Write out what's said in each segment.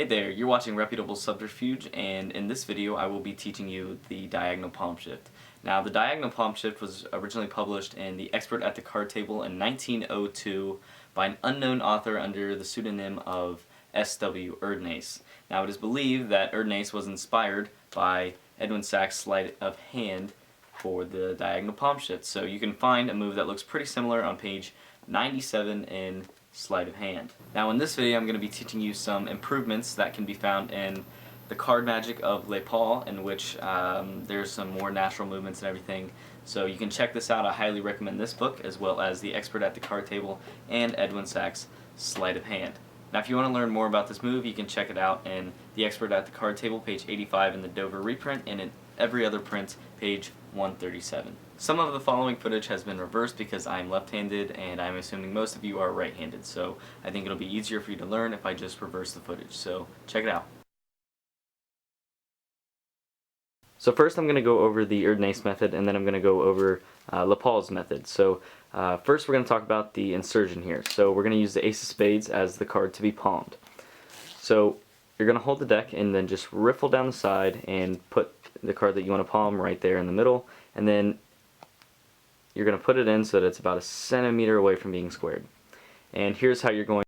Hey there, you're watching Reputable Subterfuge, and in this video I will be teaching you the diagonal palm shift. Now, the diagonal palm shift was originally published in The Expert at the Card Table in 1902 by an unknown author under the pseudonym of S.W. Erdnase. Now, it is believed that Erdnase was inspired by Edwin Sachs' sleight of hand for the diagonal palm shift. So you can find a move that looks pretty similar on page 97 in Sleight of Hand. Now in this video I'm going to be teaching you some improvements that can be found in the card magic of LePaul, in which there's some more natural movements and everything. So you can check this out. I highly recommend this book, as well as The Expert at the Card Table and Edwin Sachs' Sleight of Hand. Now if you want to learn more about this move, you can check it out in The Expert at the Card Table, page 85 in the Dover reprint, and in every other print, page 137. Some of the following footage has been reversed because I'm left-handed, and I'm assuming most of you are right-handed, so I think it'll be easier for you to learn if I just reverse the footage. So check it out. So first I'm going to go over the Erdnase method, and then I'm going to go over LePaul's method. So first we're going to talk about the insertion here. So we're going to use the Ace of Spades as the card to be palmed. So you're going to hold the deck and then just riffle down the side and put the card that you want to palm right there in the middle, and then you're going to put it in so that it's about a centimeter away from being squared. And here's how you're going.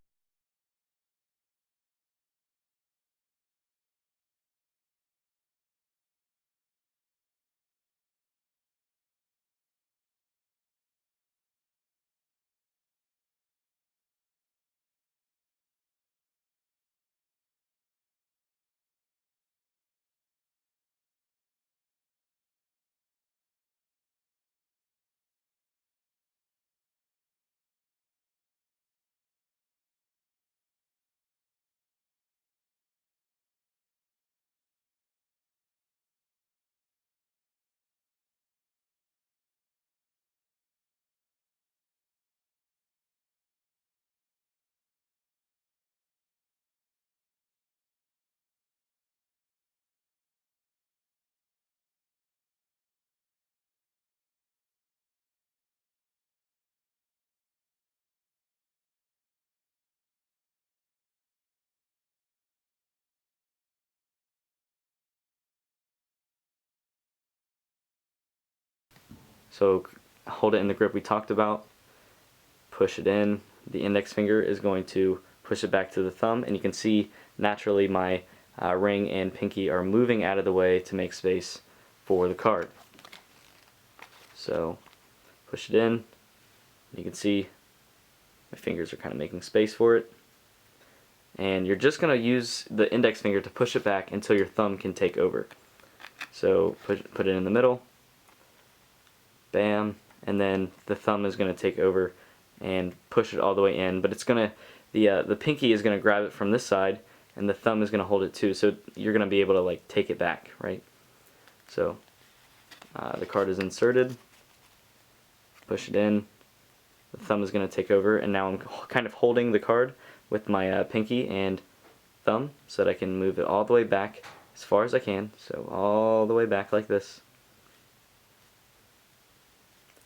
So hold it in the grip we talked about, push it in. The index finger is going to push it back to the thumb, and you can see naturally my ring and pinky are moving out of the way to make space for the card. So push it in. You can see my fingers are kind of making space for it. And you're just going to use the index finger to push it back until your thumb can take over. So put it in the middle. Bam, and then the thumb is going to take over and push it all the way in, but it's going to, the pinky is going to grab it from this side, and the thumb is going to hold it too, so you're going to be able to like take it back, right? So the card is inserted, push it in, the thumb is going to take over, and now I'm kind of holding the card with my pinky and thumb so that I can move it all the way back as far as I can, so all the way back like this.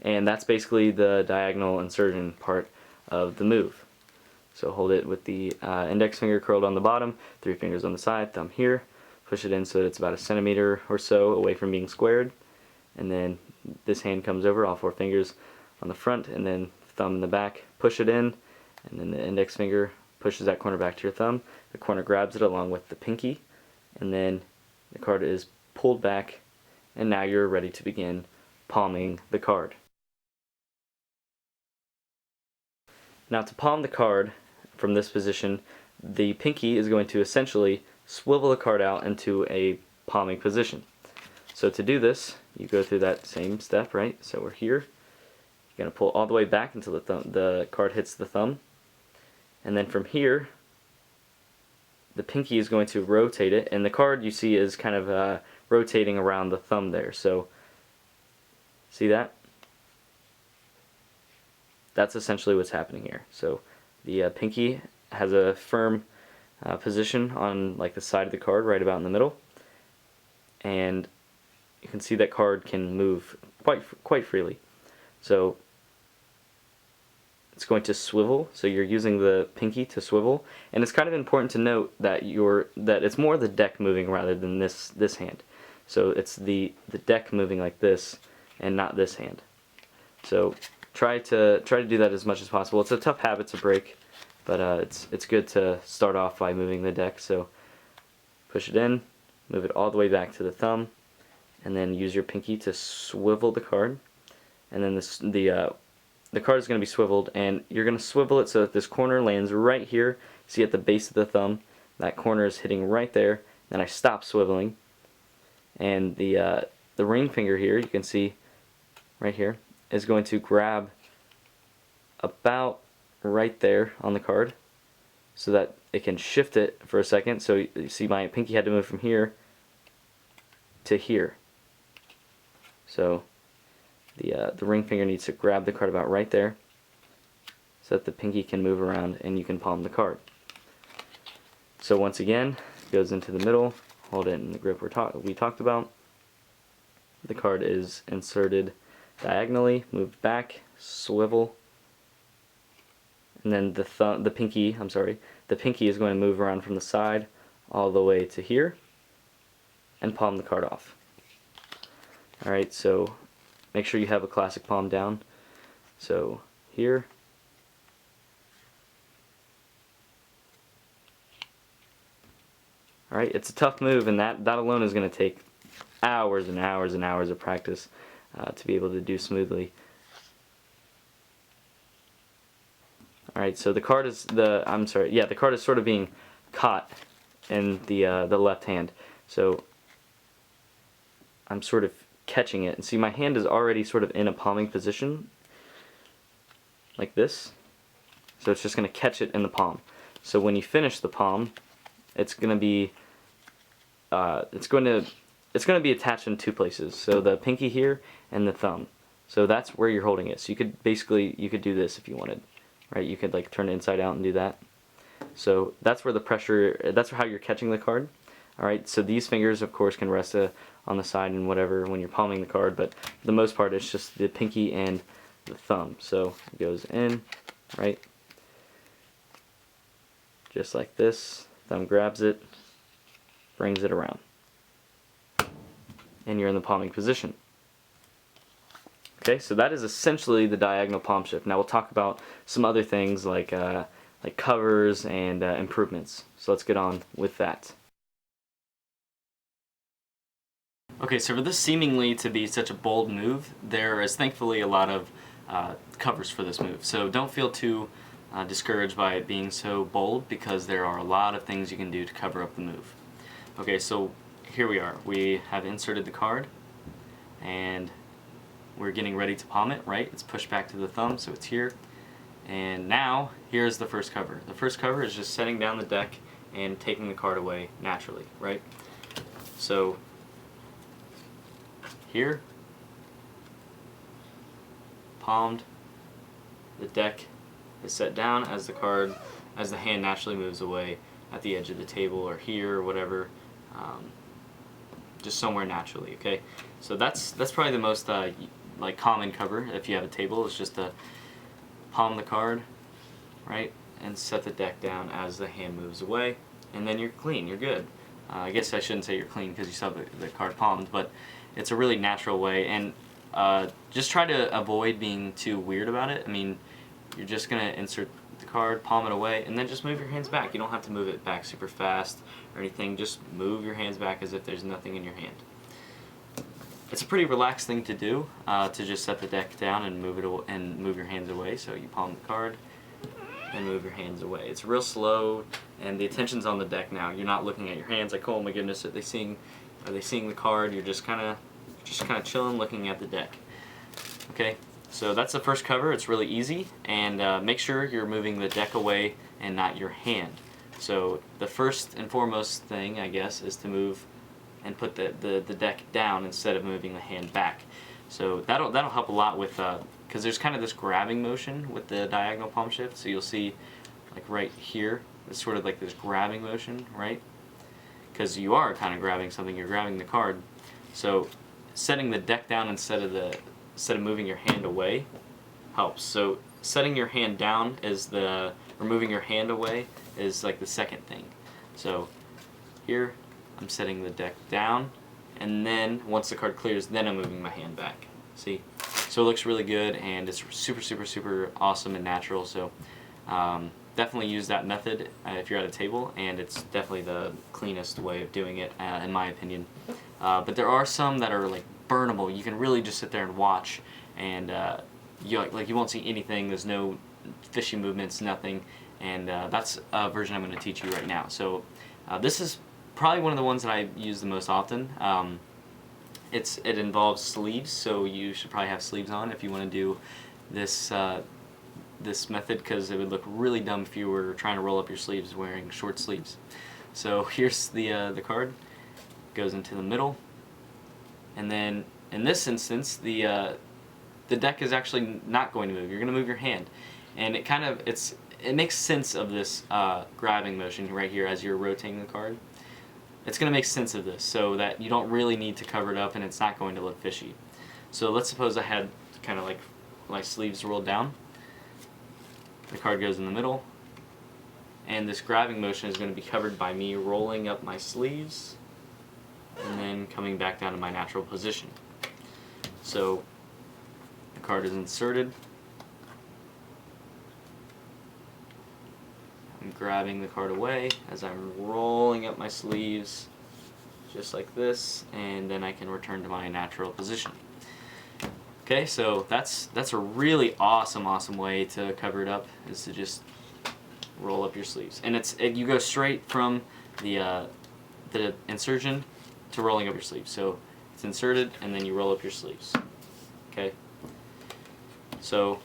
And that's basically the diagonal insertion part of the move. So hold it with the index finger curled on the bottom, 3 fingers on the side, thumb here, push it in so that it's about a centimeter or so away from being squared, and then this hand comes over, all 4 fingers on the front, and then thumb in the back, push it in, and then the index finger pushes that corner back to your thumb, the corner grabs it along with the pinky, and then the card is pulled back, and now you're ready to begin palming the card. Now to palm the card from this position, the pinky is going to essentially swivel the card out into a palming position. So to do this, you go through that same step, right? So we're here. You're going to pull all the way back until the card hits the thumb. And then from here, the pinky is going to rotate it, and the card you see is kind of rotating around the thumb there. So see that? That's essentially what's happening here. So the pinky has a firm position on like the side of the card, right about in the middle, and you can see that card can move quite freely. So it's going to swivel, so you're using the pinky to swivel, and it's kind of important to note that it's more the deck moving rather than this hand. So it's the deck moving like this and not this hand. So try to do that as much as possible. It's a tough habit to break, but it's good to start off by moving the deck. So push it in, move it all the way back to the thumb, and then use your pinky to swivel the card, and then the card is going to be swiveled, and you're going to swivel it so that this corner lands right here. See at the base of the thumb, that corner is hitting right there. Then I stop swiveling, and the ring finger here, you can see right here, is going to grab about right there on the card so that it can shift it for a second. So you see my pinky had to move from here to here. So the ring finger needs to grab the card about right there so that the pinky can move around and you can palm the card. So once again, it goes into the middle, hold it in the grip we talked about. The card is inserted diagonally, moved back, swivel, and then the pinky is going to move around from the side all the way to here and palm the card off. Alright, so make sure you have a classic palm down. So here, alright, it's a tough move, and that alone is going to take hours and hours and hours of practice to be able to do smoothly. Alright, so the card is the card is sort of being caught in the left hand. So I'm sort of catching it, and see my hand is already sort of in a palming position like this, so it's just going to catch it in the palm. So when you finish the palm, it's going to be attached in two places, so the pinky here and the thumb. So that's where you're holding it. So you could do this if you wanted, right? You could like turn it inside out and do that. So that's where the pressure, that's how you're catching the card. Alright, so these fingers of course can rest on the side and whatever when you're palming the card, but for the most part it's just the pinky and the thumb. So it goes in, right? Just like this. Thumb grabs it, brings it around, and you're in the palming position. Okay, so that is essentially the diagonal palm shift. Now we'll talk about some other things like covers and improvements. So let's get on with that. Okay, so for this seemingly to be such a bold move, there is thankfully a lot of covers for this move. So don't feel too discouraged by it being so bold, because there are a lot of things you can do to cover up the move. Okay, so here we are. We have inserted the card, and we're getting ready to palm it, right? It's pushed back to the thumb, so it's here. And now, here's the first cover. The first cover is just setting down the deck and taking the card away naturally, right? So here, palmed, the deck is set down as the hand naturally moves away at the edge of the table or here or whatever, just somewhere naturally. Okay, so that's probably the most like common cover if you have a table. It's just to palm the card, right, and set the deck down as the hand moves away, and then you're clean. You're good. I guess I shouldn't say you're clean because you saw the card palmed, but it's a really natural way, and just try to avoid being too weird about it. I mean, you're just going to insert the card, palm it away, and then just move your hands back. You don't have to move it back super fast or anything. Just move your hands back as if there's nothing in your hand. It's a pretty relaxed thing to do, to just set the deck down and move your hands away. So you palm the card and move your hands away. It's real slow, and the attention's on the deck now. You're not looking at your hands like, oh my goodness, are they seeing the card? You're just kind of chilling, looking at the deck. Okay, so that's the first cover. It's really easy, and make sure you're moving the deck away and not your hand. So the first and foremost thing, I guess, is to move and put the deck down instead of moving the hand back. So that'll help a lot with because there's kind of this grabbing motion with the diagonal palm shift. So you'll see, like right here, it's sort of like this grabbing motion, right? Because you are kind of grabbing something. You're grabbing the card. So setting the deck down instead of moving your hand away helps. So setting your hand down is moving your hand away is like the second thing. So here I'm setting the deck down, and then once the card clears, then I'm moving my hand back. See? So it looks really good, and it's super awesome and natural. So definitely use that method if you're at a table, and it's definitely the cleanest way of doing it in my opinion. But there are some that are like burnable. You can really just sit there and watch, and you won't see anything. There's no fishy movements, nothing, and that's a version I'm going to teach you right now. So this is probably one of the ones that I use the most often. It involves sleeves, so you should probably have sleeves on if you want to do this this method, because it would look really dumb if you were trying to roll up your sleeves wearing short sleeves. So here's the card. Goes into the middle, and then in this instance the deck is actually not going to move. You're going to move your hand, and it makes sense of this grabbing motion right here as you're rotating the card. It's going to make sense of this so that you don't really need to cover it up, and it's not going to look fishy. So let's suppose I had kind of like my sleeves rolled down. The card goes in the middle, and this grabbing motion is going to be covered by me rolling up my sleeves and then coming back down to my natural position. So the card is inserted. I'm grabbing the card away as I'm rolling up my sleeves just like this, and then I can return to my natural position. Okay, so that's a really awesome way to cover it up, is to just roll up your sleeves, and you go straight from the insertion to rolling up your sleeves. So it's inserted, and then you roll up your sleeves. Okay. So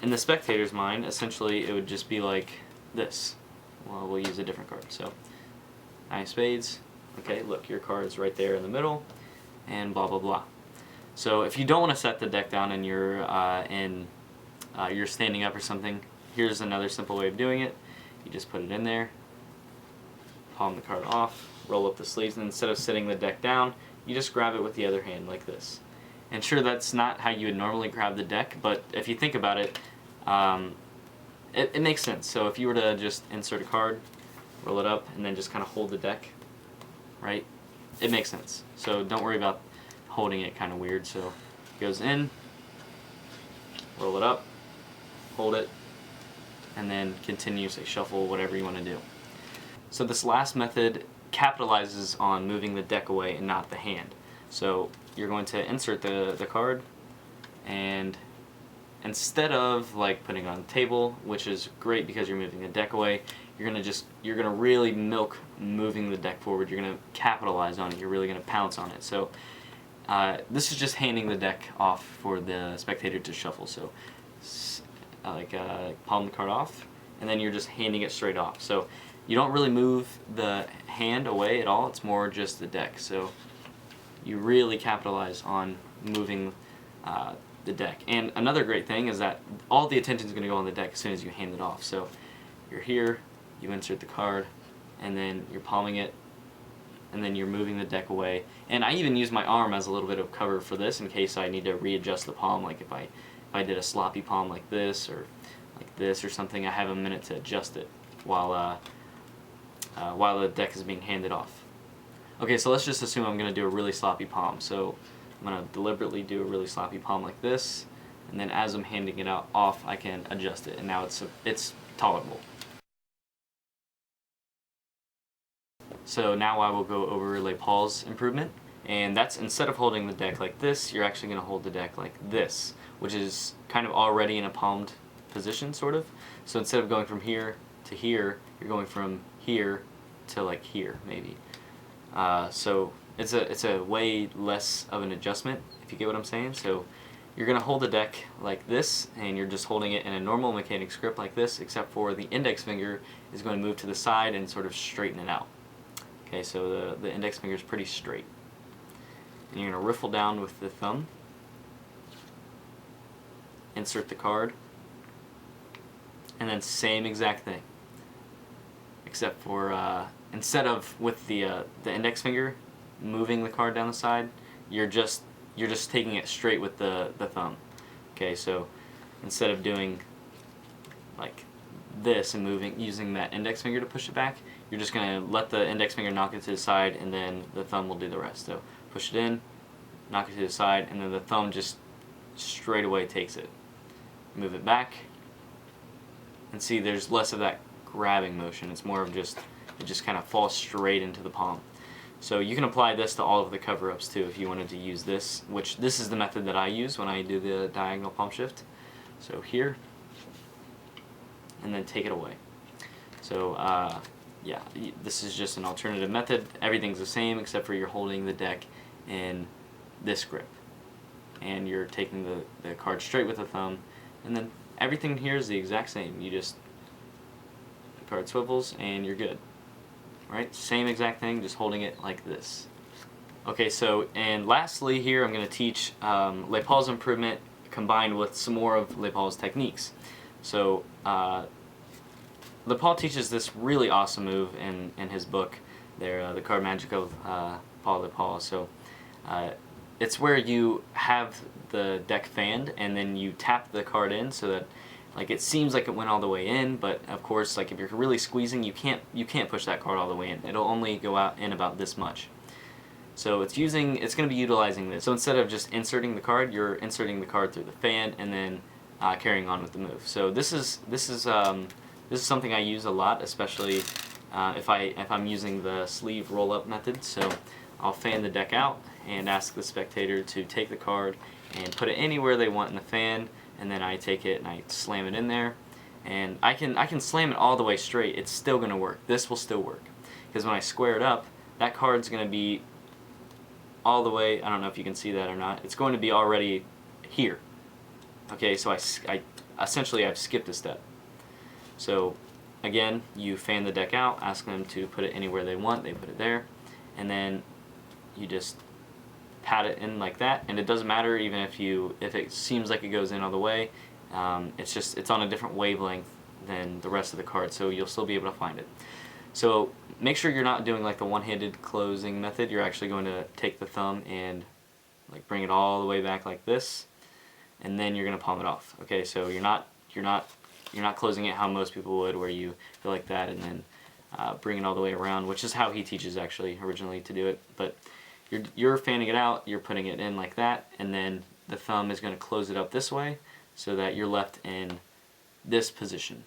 in the spectator's mind, essentially it would just be like this. Well, we'll use a different card. So 9 of spades. Okay, look, your card's right there in the middle, and blah blah blah. So if you don't want to set the deck down and you're standing up or something, here's another simple way of doing it. You just put it in there, palm the card off, roll up the sleeves, and instead of sitting the deck down, you just grab it with the other hand like this. And sure, that's not how you would normally grab the deck, but if you think about it, it makes sense. So if you were to just insert a card, roll it up, and then just kind of hold the deck, right? It makes sense. So don't worry about holding it kind of weird. So it goes in, roll it up, hold it, and then continue, say shuffle, whatever you want to do. So this last method capitalizes on moving the deck away and not the hand. So you're going to insert the card, and instead of like putting it on the table, which is great because you're moving the deck away, you're gonna really milk moving the deck forward. You're gonna capitalize on it. You're really gonna pounce on it. So this is just handing the deck off for the spectator to shuffle. So palm the card off, and then you're just handing it straight off. So you don't really move the hand away at all. It's more just the deck. So you really capitalize on moving the deck. And another great thing is that all the attention is going to go on the deck as soon as you hand it off. So you're here, you insert the card, and then you're palming it, and then you're moving the deck away. And I even use my arm as a little bit of cover for this in case I need to readjust the palm. Like if I did a sloppy palm like this or something, I have a minute to adjust it while the deck is being handed off. Okay, so let's just assume I'm going to do a really sloppy palm. So I'm going to deliberately do a really sloppy palm like this, and then as I'm handing it off, I can adjust it, and now it's tolerable. So now I will go over LePaul's improvement, and that's instead of holding the deck like this, you're actually going to hold the deck like this, which is kind of already in a palmed position, sort of. So instead of going from here to here, you're going from here to like here, maybe. So it's a way less of an adjustment, if you get what I'm saying. So you're going to hold the deck like this, and you're just holding it in a normal mechanics grip like this, except for the index finger is going to move to the side and sort of straighten it out. Okay, so the index finger is pretty straight. And you're going to riffle down with the thumb, insert the card, and then same exact thing, except for instead of with the index finger moving the card down the side, you're just taking it straight with the thumb. Okay, so instead of doing like this and using that index finger to push it back, you're just going to let the index finger knock it to the side, and then the thumb will do the rest. So push it in, knock it to the side, and then the thumb just straight away takes it. Move it back, and see there's less of that grabbing motion. It's more of just, it just kind of falls straight into the palm. So you can apply this to all of the cover-ups too if you wanted to use this, which this is the method that I use when I do the diagonal palm shift. So here, and then take it away. So yeah, this is just an alternative method. Everything's the same except for you're holding the deck in this grip, and you're taking the card straight with the thumb, and then everything here is the exact same. You just, the card swivels and you're good. Right? Same exact thing, just holding it like this. Okay, so, and lastly here I'm going to teach LePaul's improvement combined with some more of LePaul's techniques. So LePaul teaches this really awesome move in his book there, The Card Magic of Paul LePaul. So it's where you have the deck fanned and then you tap the card in so that, like, it seems like it went all the way in, but of course, like, if you're really squeezing, you can't push that card all the way in. It'll only go out in about this much. So it's going to be utilizing this. So instead of just inserting the card, you're inserting the card through the fan and then carrying on with the move. So this is something I use a lot, especially if I'm using the sleeve roll-up method. So I'll fan the deck out and ask the spectator to take the card and put it anywhere they want in the fan. And then I take it and I slam it in there, and I can slam it all the way straight. It's still going to work. This will still work, because when I square it up, that card's going to be all the way, I don't know if you can see that or not, it's going to be already here. Okay, so essentially I've skipped a step. So again, you fan the deck out, ask them to put it anywhere they want, they put it there, and then you just pat it in like that, and it doesn't matter even if it seems like it goes in all the way. It's on a different wavelength than the rest of the card, so you'll still be able to find it. So make sure you're not doing like the one-handed closing method. You're actually going to take the thumb and like bring it all the way back like this, and then you're going to palm it off. Okay, so you're not closing it how most people would, where you go like that and then bring it all the way around, which is how he teaches actually originally to do it. But you're fanning it out, you're putting it in like that, and then the thumb is going to close it up this way so that you're left in this position.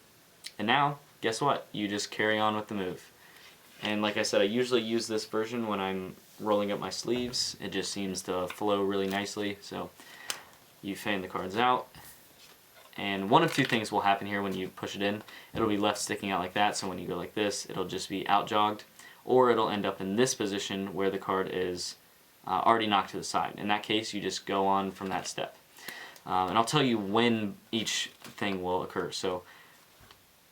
And now, guess what? You just carry on with the move. And like I said, I usually use this version when I'm rolling up my sleeves. It just seems to flow really nicely. So you fan the cards out, and one of two things will happen here when you push it in. It'll be left sticking out like that, so when you go like this, it'll just be out jogged, or it'll end up in this position where the card is already knocked to the side. In that case, you just go on from that step. And I'll tell you when each thing will occur. So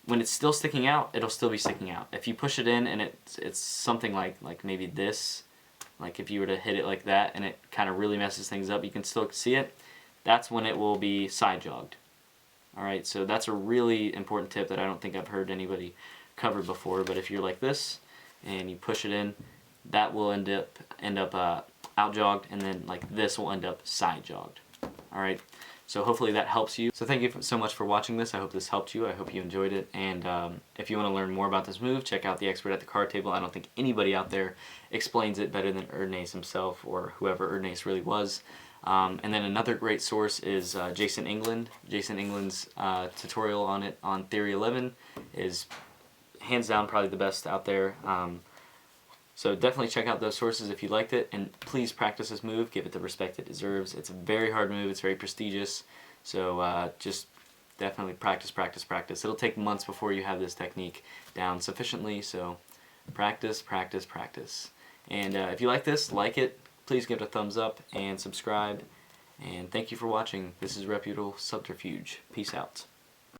when it's still sticking out, it'll still be sticking out. If you push it in and it's something like maybe this, like if you were to hit it like that and it kind of really messes things up, you can still see it, that's when it will be side jogged. Alright, so that's a really important tip that I don't think I've heard anybody cover before, but if you're like this and you push it in, that will end up out jogged, and then like this will end up side jogged. Alright, so hopefully that helps you. So thank you so much for watching this. I hope this helped you. I hope you enjoyed it, and if you want to learn more about this move, check out The Expert at the Card Table. I don't think anybody out there explains it better than Erdnase himself, or whoever Erdnase really was. And then another great source is Jason England. Jason England's tutorial on it on Theory 11 is hands down probably the best out there. So definitely check out those sources if you liked it, and please practice this move. Give it the respect it deserves. It's a very hard move. It's very prestigious. So just definitely practice, practice, practice. It'll take months before you have this technique down sufficiently. So practice, practice, practice. And if you like this, like it. Please give it a thumbs up and subscribe. And thank you for watching. This is Reputable Subterfuge. Peace out.